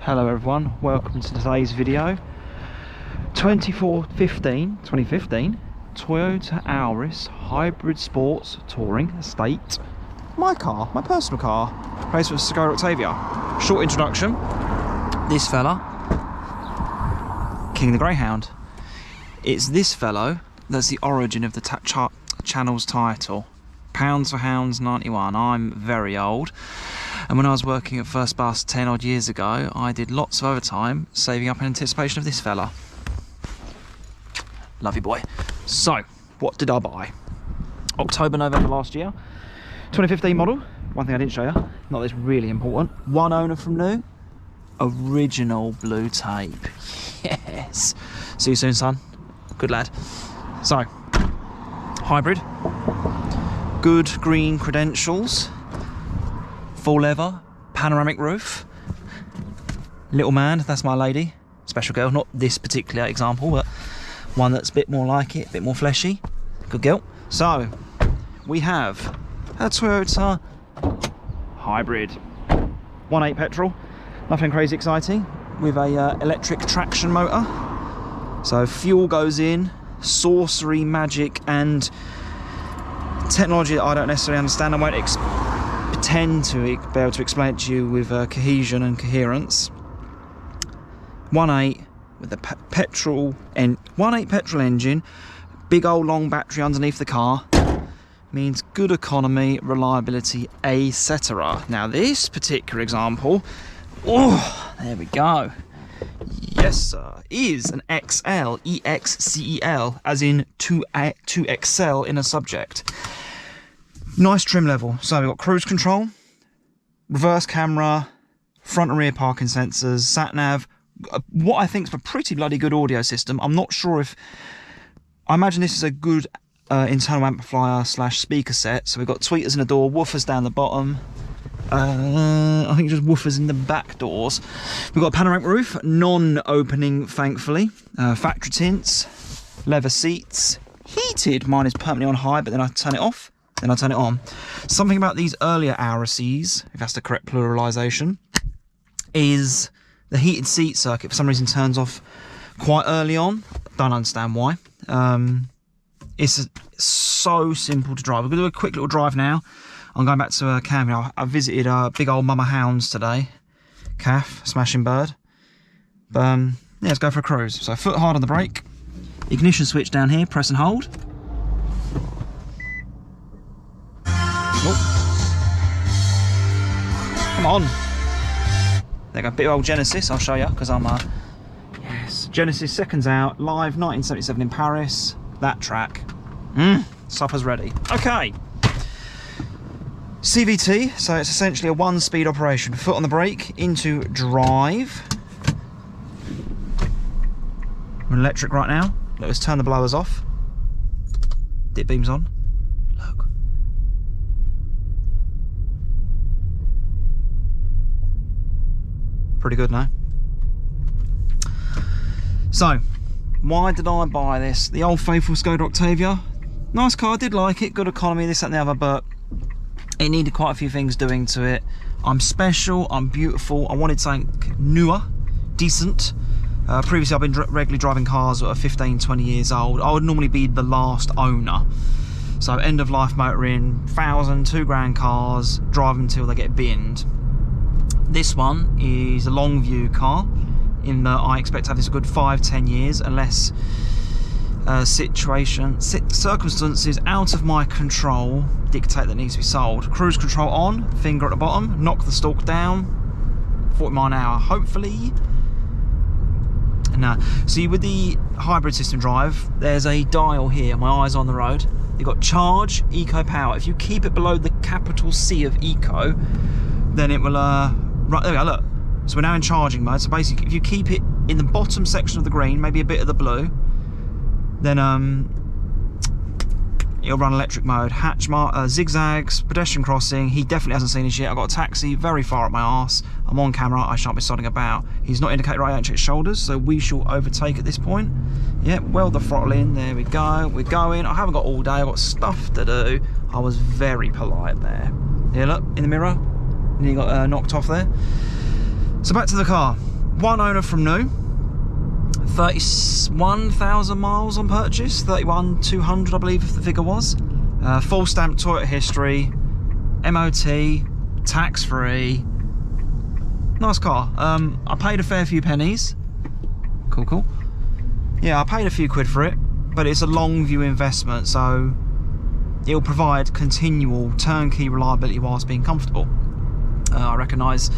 Hello everyone, welcome to today's video. 2015 Toyota Auris Hybrid Sports Touring Estate. My car, my personal car, replaced with a Skoda Octavia. Short introduction. This fella, King of the Greyhound. It's this fellow that's the origin of the channel's title. Pounds for Hounds 91. I'm very old. And when I was working at First Bus 10 odd years ago, I did lots of overtime saving up in anticipation of this fella. Love you, boy. So, what did I buy? October, November last year. 2015 model. One thing I didn't show you, not that it's really important. One owner from new. Original blue tape. Yes. See you soon, son. Good lad. So, hybrid. Good green credentials. Full leather, panoramic roof. Little man, that's my lady. Special girl, not this particular example, but one that's a bit more like it, a bit more fleshy. Good girl. So, we have a Toyota hybrid. 1.8 petrol, nothing crazy exciting, with a electric traction motor. So fuel goes in, sorcery, magic, and technology that I don't necessarily understand. I won't pretend to be able to explain it to you with cohesion and coherence. 1.8 with the petrol and 1.8 petrol engine, big old long battery underneath the car, means good economy, reliability, etc. Now this particular example, oh, there we go. Yes, sir, is an XL, EXCEL, as in to excel in a subject. Nice trim level. So we've got cruise control, reverse camera, front and rear parking sensors, sat nav. What I think is a pretty bloody good audio system. I'm not sure if, I imagine this is a good internal amplifier / speaker set. So we've got tweeters in the door, woofers down the bottom. I think just woofers in the back doors. We've got a panoramic roof, non-opening thankfully. Factory tints, leather seats, heated. Mine is permanently on high, but then I turn it off. Then I turn it on. Something about these earlier Aurises, if that's the correct pluralisation, is the heated seat circuit for some reason turns off quite early on. Don't understand why. It's so simple to drive. We're going to do a quick little drive now. I'm going back to Cam. I visited big old Mama Hounds today. Calf, smashing bird. But yeah, let's go for a cruise. So foot hard on the brake. Ignition switch down here, press and hold. Come on. There you go, bit of old Genesis, I'll show you, because I'm yes, Genesis seconds out, live 1977 in Paris. That track. Supper's ready. Okay. CVT, so it's essentially a one-speed operation. Foot on the brake, into drive. We're electric right now. Let's turn the blowers off. Dip beams on. Look. Pretty good now. So, why did I buy this? The old faithful Skoda Octavia. Nice car, I did like it, good economy, this, that and the other, but it needed quite a few things doing to it. I'm special, I'm beautiful, I wanted something newer, decent. Previously I've been regularly driving cars that are 15, 20 years old. I would normally be the last owner. So end of life motoring, 1,000, 2 grand cars, drive them until they get binned. This one is a long view car, in that I expect to have this a good 5-10 years, unless circumstances out of my control dictate that it needs to be sold. Cruise control on, finger at the bottom, knock the stalk down, 40 mile an hour, hopefully. No. See, with the hybrid system drive, there's a dial here, my eyes on the road. You've got charge, eco, power. If you keep it below the capital C of eco, then it will, right, there we go, look. So we're now in charging mode. So basically, if you keep it in the bottom section of the green, maybe a bit of the blue, then it'll run electric mode. Hatch zigzags, pedestrian crossing. He definitely hasn't seen this yet. I've got a taxi very far up my arse. I'm on camera, I shan't be sodding about. He's not indicated right out his shoulders, so we shall overtake at this point. Yep, weld the throttle in, there we go. We're going. I haven't got all day, I've got stuff to do. I was very polite there. Here, look, in the mirror. Nearly got knocked off there. So back to the car. One owner from new, 31,000 miles on purchase, 31,200 I believe if the figure was. Full stamp Toyota history, MOT, tax free. Nice car. I paid a fair few pennies. Cool. Yeah, I paid a few quid for it, but it's a long view investment, so it'll provide continual turnkey reliability whilst being comfortable. I recognise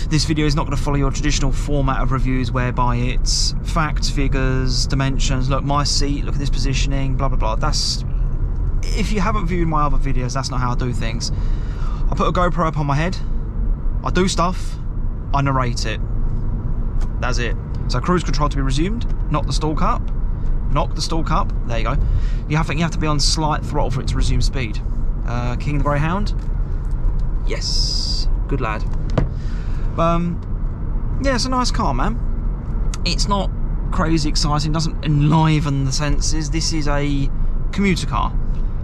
this video is not going to follow your traditional format of reviews whereby it's facts, figures, dimensions, look, my seat, look at this positioning, blah blah blah. That's, if you haven't viewed my other videos, that's not how I do things. I put a GoPro up on my head, I do stuff, I narrate it. That's it. So cruise control to be resumed, knock the stalk up, there you go. You have to be on slight throttle for it to resume speed. King of the Greyhound, yes, good lad. Yeah, it's a nice car, man. It's not crazy exciting, doesn't enliven the senses. This is a commuter car.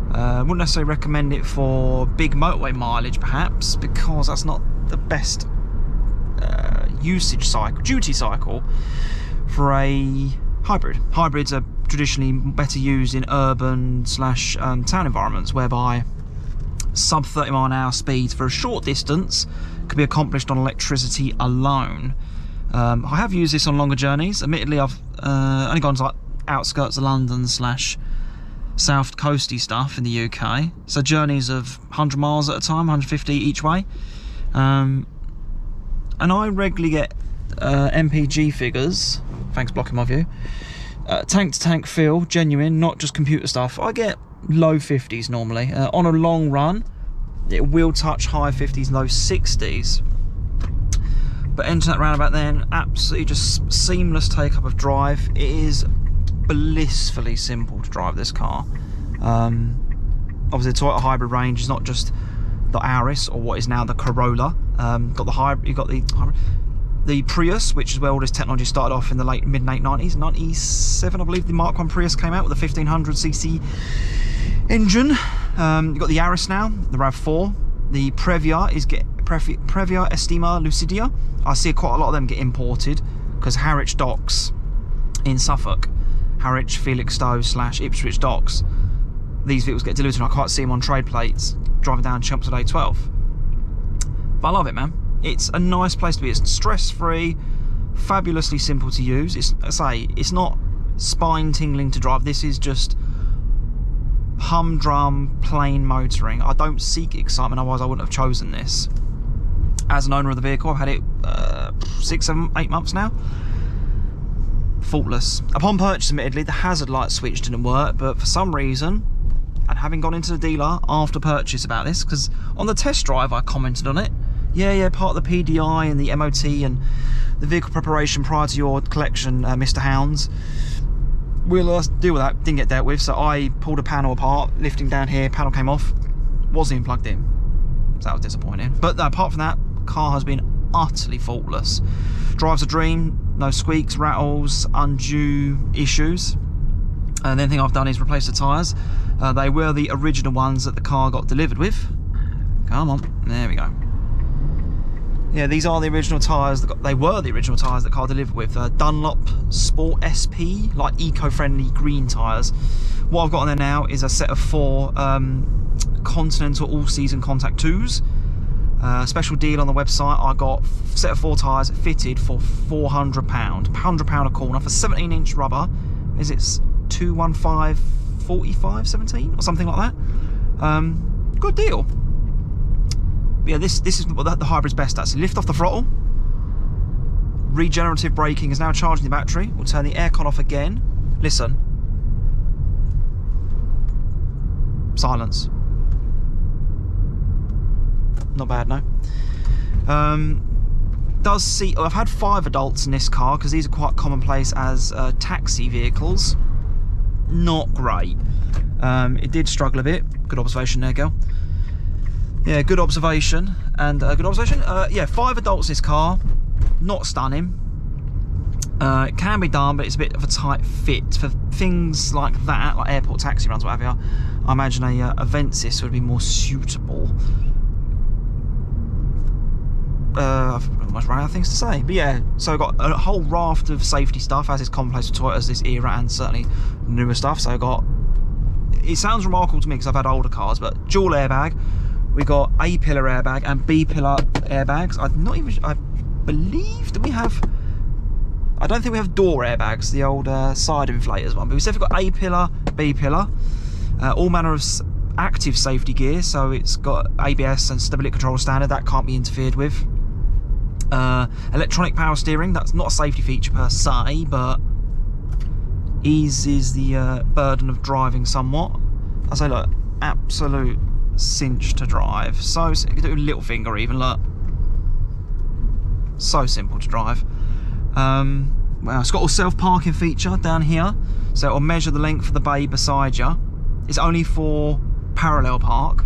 Wouldn't necessarily recommend it for big motorway mileage, perhaps, because that's not the best duty cycle for a hybrid. Hybrids are traditionally better used in urban / town environments, whereby sub 30 mile an hour speeds for a short distance could be accomplished on electricity alone. I have used this on longer journeys. Admittedly, I've only gone to like outskirts of London / south coasty stuff in the UK, so journeys of 100 miles at a time, 150 each way. And I regularly get MPG figures, thanks blocking my view, tank to tank feel, genuine, not just computer stuff. I get low 50s normally. On a long run it will touch high 50s, low 60s, but entering that roundabout then, absolutely just seamless take up of drive. It is blissfully simple to drive this car. Obviously the Toyota hybrid range is not just the Auris or what is now the Corolla. Got the hybrid, you've got the Prius, which is where all this technology started off in the mid-late 90s. 97 I believe the Mark 1 Prius came out with a 1500cc engine. You've got the Auris now, the RAV4. The Previa Estima Lucidia. I see quite a lot of them get imported because Harwich docks in Suffolk, Harwich, Felixstowe / Ipswich docks, these vehicles get delivered and I quite see them on trade plates driving down Chelmsford A12. But I love it, man. It's a nice place to be. It's stress-free, fabulously simple to use. It's not spine-tingling to drive. This is just humdrum, plain motoring. I don't seek excitement, otherwise I wouldn't have chosen this. As an owner of the vehicle, I've had it 6, 7, 8 months now. Faultless. Upon purchase, admittedly, the hazard light switch didn't work, but for some reason, and having gone into the dealer after purchase about this, because on the test drive I commented on it, yeah, part of the PDI and the MOT and the vehicle preparation prior to your collection, Mr. Hounds, we'll deal with that. Didn't get dealt with, so I pulled a panel apart, lifting down here, panel came off, wasn't even plugged in, so that was disappointing. But apart from that, car has been utterly faultless. Drives a dream, no squeaks, rattles, undue issues. And the only thing I've done is replace the tyres. They were the original ones that the car got delivered with. Come on, there we go. Yeah, these are the original tyres. They were the original tyres that the car delivered with. Dunlop Sport SP, like eco-friendly green tyres. What I've got on there now is a set of 4 Continental all-season Contact 2s. Special deal on the website. I got a set of 4 tyres fitted for £400. £100 a corner for 17-inch rubber. Is it 215 45 17 or something like that? Good deal. But yeah, this is what the hybrid's best at. So lift off the throttle. Regenerative braking is now charging the battery. We'll turn the aircon off again. Listen. Silence. Not bad, no. Does seat. I've had 5 adults in this car because these are quite commonplace as taxi vehicles. Not great. It did struggle a bit. Good observation there, girl. Yeah, good observation. And good observation. Yeah, 5 adults in this car. Not stunning. It can be done, but it's a bit of a tight fit for things like that, like airport taxi runs, what have you. I imagine a Avensis would be more suitable. I've almost run out of things to say, but yeah, so I've got a whole raft of safety stuff, as is commonplace for Toyotas this era, and certainly newer stuff. So I got, it sounds remarkable to me because I've had older cars, but dual airbag, we got A pillar airbag and B pillar airbags. I believe that we have, I don't think we have door airbags, the old side inflators one, but we've got A pillar, B pillar, all manner of active safety gear, so it's got ABS and stability control standard, that can't be interfered with. Electronic power steering, that's not a safety feature per se, but eases the burden of driving somewhat. I say, look, absolute cinch to drive. So you can do a little finger even, look. So simple to drive. Well, it's got a self-parking feature down here, so it'll measure the length of the bay beside you. It's only for parallel park,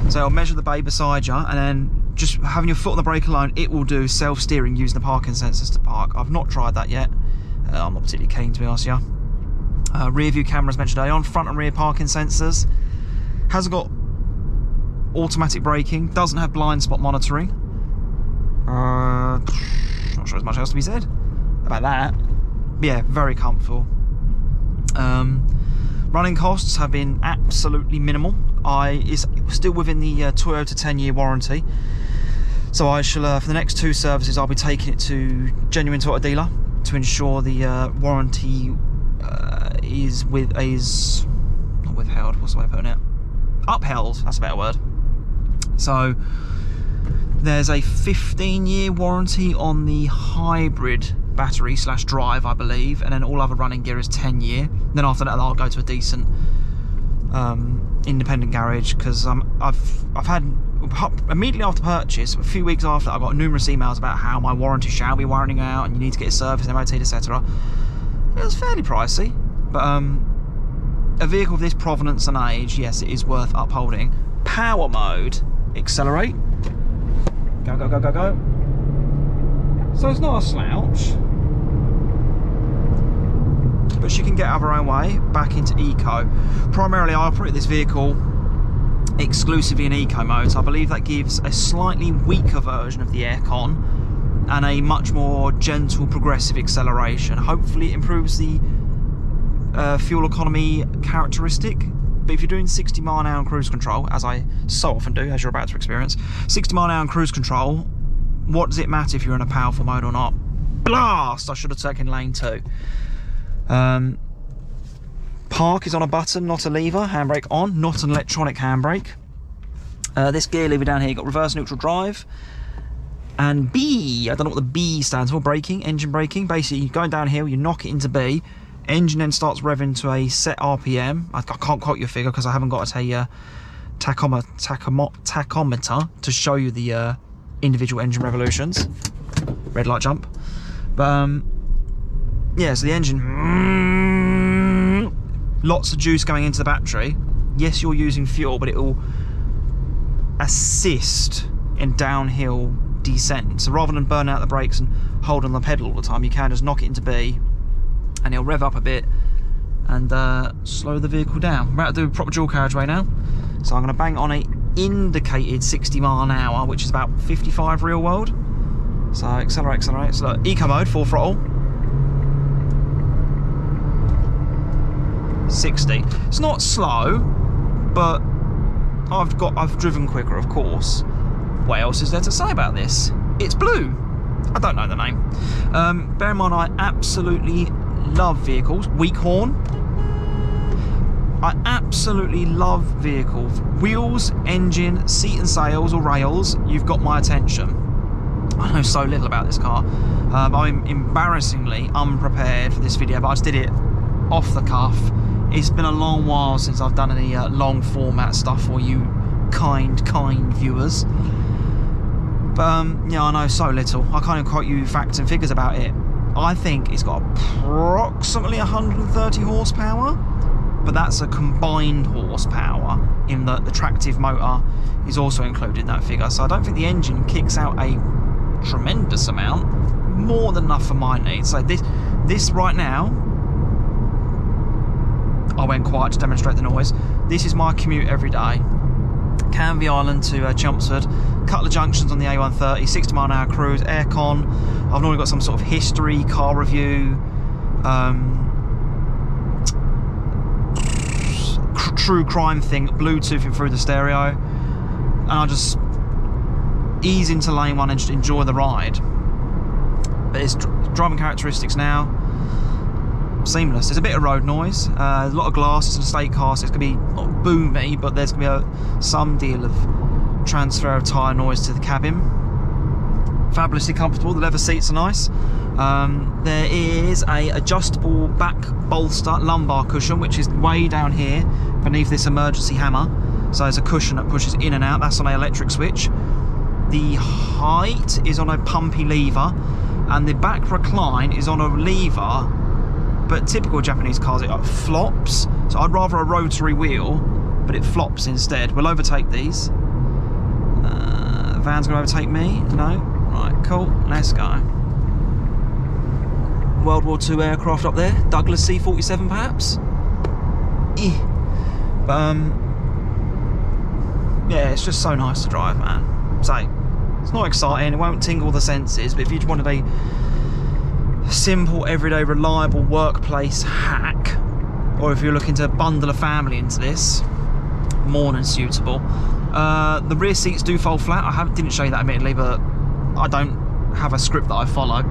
so it'll measure the bay beside you, and then just having your foot on the brake alone, it will do self-steering using the parking sensors to park. I've not tried that yet. I'm not particularly keen, to be honest with you. Rear view cameras mentioned earlier on, front and rear parking sensors. Hasn't got automatic braking, doesn't have blind spot monitoring. Not sure there's much else to be said about that. But yeah, very comfortable. Running costs have been absolutely minimal. It's still within the Toyota 10-year warranty. So I shall, for the next 2 services, I'll be taking it to genuine Toyota dealer to ensure the warranty is not withheld. What's the way of putting it? Upheld. That's a better word. So there's a 15-year warranty on the hybrid battery / drive, I believe, and then all other running gear is 10-year. Then after that, I'll go to a decent independent garage, because I've had, immediately after purchase, a few weeks after, I got numerous emails about how my warranty shall be running out and you need to get a service, MOT, etc. It was fairly pricey, but a vehicle of this provenance and age, yes, it is worth upholding. Power mode, accelerate, go, go, go, go, go. So it's not a slouch, but she can get out of her own way back into eco. Primarily, I operate this vehicle exclusively in eco mode, so I believe that gives a slightly weaker version of the aircon and a much more gentle, progressive acceleration. Hopefully it improves the fuel economy characteristic. But if you're doing 60 mph on cruise control, as I so often do, as you're about to experience, 60 mph on cruise control, what does it matter if you're in a powerful mode or not? Blast! I should have taken lane 2. Park is on a button, not a lever. Handbrake on, not an electronic handbrake. This gear lever down here, you've got reverse neutral drive. And B, I don't know what the B stands for, braking, engine braking. Basically, going downhill, you knock it into B, engine then starts revving to a set RPM. I can't quote your figure because I haven't got a tachometer to show you the individual engine revolutions. Red light jump. But yeah, so the engine, lots of juice going into the battery. Yes, you're using fuel, but it will assist in downhill descent. So rather than burn out the brakes and hold on the pedal all the time, you can just knock it into B and it'll rev up a bit and slow the vehicle down. We're about to do a proper dual carriageway now, so I'm going to bang on a indicated 60 mph, which is about 55 real world. So accelerate, accelerate. So look, eco mode, full throttle, 60. It's not slow, but I've driven quicker, of course. What else is there to say about this? It's blue. I don't know the name. Bear in mind, I absolutely love vehicles. Weak horn. I absolutely love vehicles. Wheels, engine, seat and sails or rails, you've got my attention. I know so little about this car. I'm embarrassingly unprepared for this video, but I just did it off the cuff. It's been a long while since I've done any long format stuff for you kind viewers. But yeah, I know so little. I can't even quote you facts and figures about it. I think it's got approximately 130 horsepower, but that's a combined horsepower in that the tractive motor is also included in that figure. So I don't think the engine kicks out a tremendous amount, more than enough for my needs. So this right now, I went quiet to demonstrate the noise. This is my commute every day. Canvey Island to Chelmsford, couple of junctions on the A130, 60 mile an hour cruise, aircon. I've normally got some sort of history, car review, true crime thing, Bluetoothing through the stereo, and I just ease into lane 1 and just enjoy the ride. But it's driving characteristics now, seamless. There's a bit of road noise, a lot of glasses and estate cars, so it's going to be not boomy, but there's going to be some deal of transfer of tyre noise to the cabin. Fabulously comfortable, the leather seats are nice. There is a adjustable back bolster lumbar cushion, which is way down here beneath this emergency hammer. So there's a cushion that pushes in and out, that's on an electric switch. The height is on a pumpy lever, and the back recline is on a lever, but typical Japanese cars, it like flops. So I'd rather a rotary wheel, but it flops instead. We'll overtake these. Van's gonna overtake me? No? Right, cool, let's go. World War II aircraft up there, Douglas C-47 perhaps? But, yeah, it's just so nice to drive, man. So, it's not exciting, it won't tingle the senses, but if you just wanted a simple, everyday, reliable workplace hack, or if you're looking to bundle a family into this, more than suitable. The rear seats do fold flat. I didn't show you that admittedly, but I don't have a script that I follow.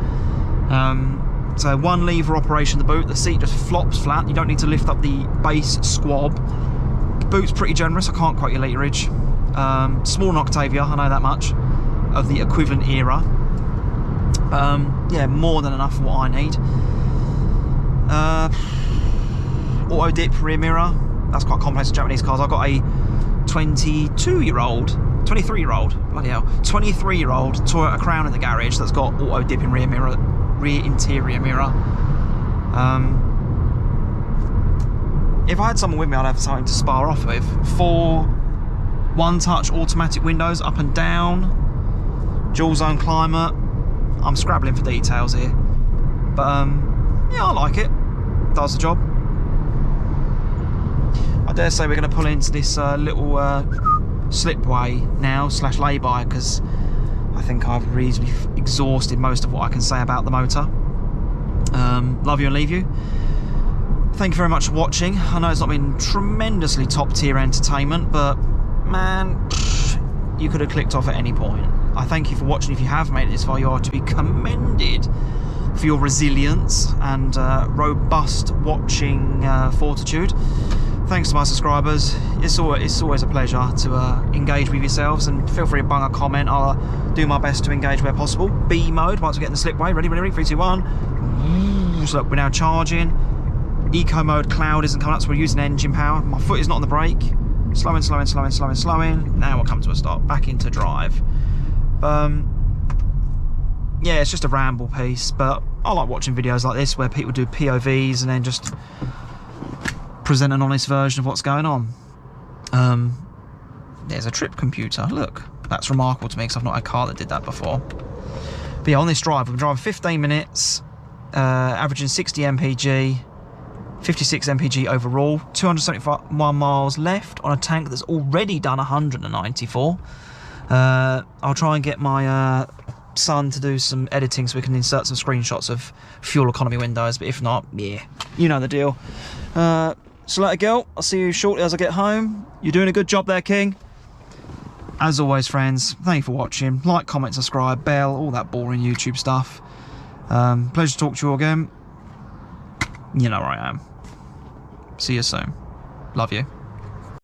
So one lever operation, the boot, the seat just flops flat. You don't need to lift up the base squab. The boot's pretty generous, I can't quote your literage. Smaller than Octavia, I know that much, of the equivalent era. Yeah, more than enough for what I need. Auto dip rear mirror, that's quite complex in Japanese cars. I've got a 23-year-old bloody hell, 23-year-old Toyota Crown in the garage that's got auto dipping rear mirror, rear interior mirror. If I had someone with me, I'd have something to spar off with. 4 one-touch automatic windows up and down, dual zone climate. I'm scrabbling for details here, but yeah, I like it. Does the job. I dare say we're going to pull into this little slipway now / lay-by, because I think I've reasonably exhausted most of what I can say about the motor. Love you and leave you. Thank you very much for watching. I know it's not been tremendously top tier entertainment, but man, you could have clicked off at any point. I thank you for watching. If you have made it this far, you are to be commended for your resilience and robust watching fortitude. Thanks to my subscribers. It's always a pleasure to engage with yoursels, and feel free to bung a comment. I'll do my best to engage where possible. B mode, once we get in the slipway. Ready, 3, 2, 1. So look, we're now charging. Eco mode, cloud isn't coming up, so we're using engine power. My foot is not on the brake. Slowing. Now we'll come to a stop. Back into drive. Yeah, it's just a ramble piece, but I like watching videos like this where people do POVs and then just present an honest version of what's going on. There's a trip computer. Look, that's remarkable to me because I've not had a car that did that before. But yeah, on this drive, we've been driving 15 minutes, averaging 60 mpg, 56 mpg overall, 271 miles left on a tank that's already done 194. I'll try and get my son to do some editing so we can insert some screenshots of fuel economy windows, but if not, yeah, you know the deal. So let it go. I'll see you shortly as I get home. You're doing a good job there, King. As always, friends, thank you for watching. Like, comment, subscribe, bell, all that boring YouTube stuff. Pleasure to talk to you all again. You know where I am. See you soon. Love you.